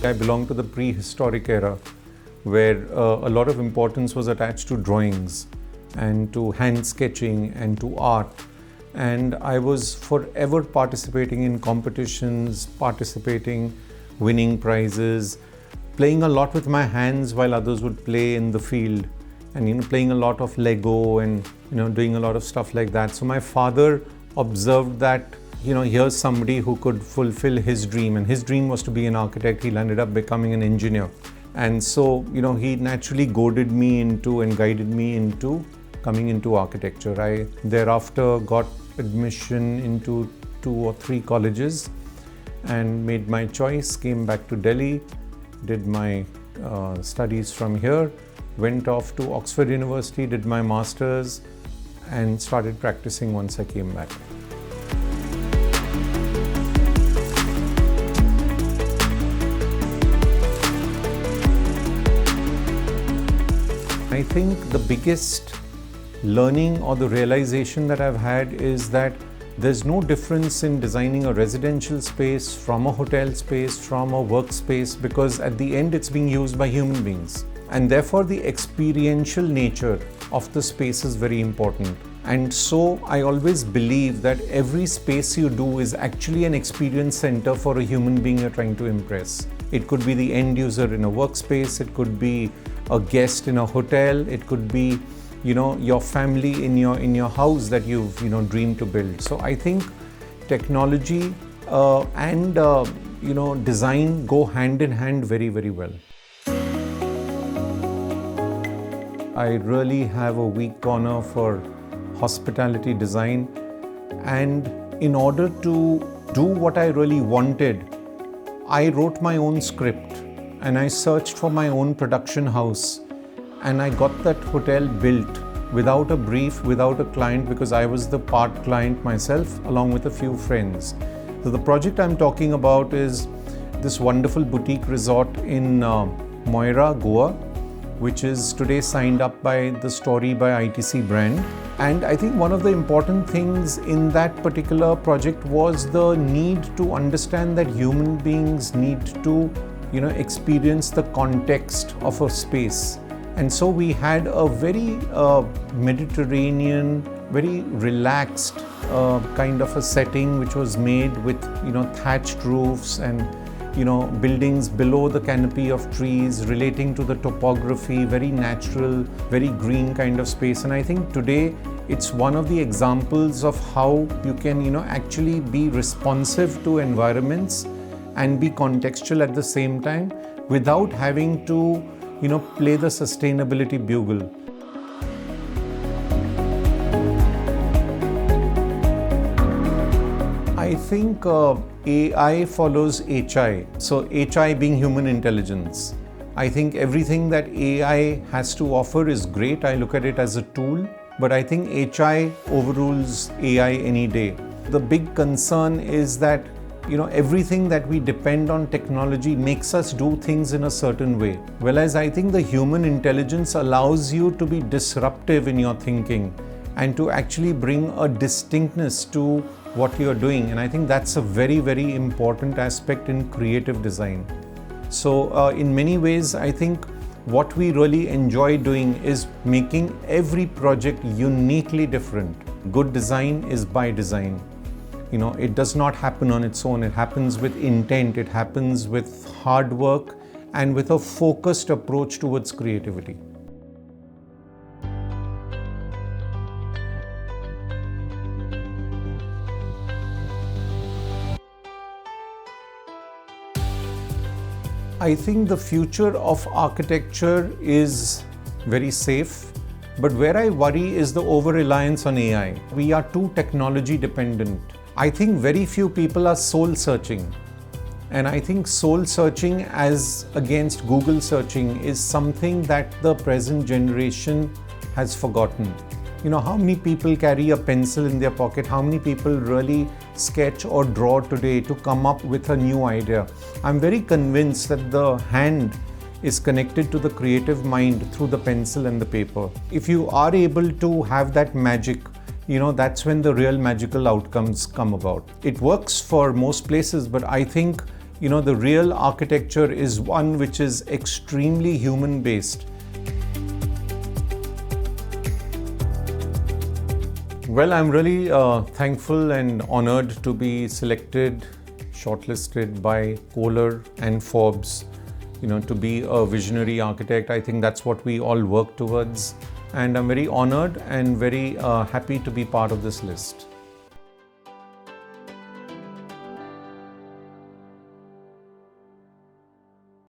I belong to the prehistoric era where a lot of importance was attached to drawings and to hand sketching and to art. And I was forever participating in competitions, winning prizes, playing a lot with my hands while others would play in the field, and playing a lot of Lego and doing a lot of stuff like that. So my father observed that here's somebody who could fulfill his dream, and his dream was to be an architect. He ended up becoming an engineer, and so he naturally goaded me into and guided me into coming into architecture. I thereafter got admission into 2 or 3 colleges and made my choice, came back to Delhi, did my studies from here, went off to Oxford University, did my masters, and started practicing once I came back. I think the biggest learning or the realization that I've had is that there's no difference in designing a residential space from a hotel space, from a workspace, because at the end it's being used by human beings. And therefore the experiential nature of the space is very important. And so I always believe that every space you do is actually an experience center for a human being you're trying to impress. It could be the end user in a workspace, it could be a guest in a hotel, it could be your family in your house that you've dreamed to build. So I think technology and design go hand in hand very, very well. I really have a weak corner for hospitality design, and in order to do what I really wanted, I wrote my own script and I searched for my own production house, and I got that hotel built without a brief, without a client, because I was the part client myself along with a few friends. So the project I'm talking about is this wonderful boutique resort in Moira, Goa, which is today signed up by the Story by ITC brand. And I think one of the important things in that particular project was the need to understand that human beings need to experience the context of a space. And so we had a very Mediterranean, very relaxed kind of a setting, which was made with thatched roofs and buildings below the canopy of trees, relating to the topography, very natural, very green kind of space. And I think today it's one of the examples of how you can actually be responsive to environments and be contextual at the same time without having to play the sustainability bugle. I think AI follows HI. So HI being human intelligence. I think everything that AI has to offer is great. I look at it as a tool, but I think HI overrules AI any day. The big concern is that everything that we depend on technology makes us do things in a certain way. Whereas I think the human intelligence allows you to be disruptive in your thinking and to actually bring a distinctness to what you're doing. And I think that's a very, very important aspect in creative design. So in many ways, I think what we really enjoy doing is making every project uniquely different. Good design is by design. It does not happen on its own. It happens with intent. It happens with hard work and with a focused approach towards creativity. I think the future of architecture is very safe, but where I worry is the over-reliance on AI. We are too technology dependent. I think very few people are soul searching, and I think soul searching as against Google searching is something that the present generation has forgotten. How many people carry a pencil in their pocket? How many people really sketch or draw today to come up with a new idea? I'm very convinced that the hand is connected to the creative mind through the pencil and the paper. If you are able to have that magic, that's when the real magical outcomes come about. It works for most places, but I think the real architecture is one which is extremely human based. Well, I'm really thankful and honored to be selected, shortlisted by Kohler and Forbes, to be a visionary architect. I think that's what we all work towards. And I'm very honored and very happy to be part of this list.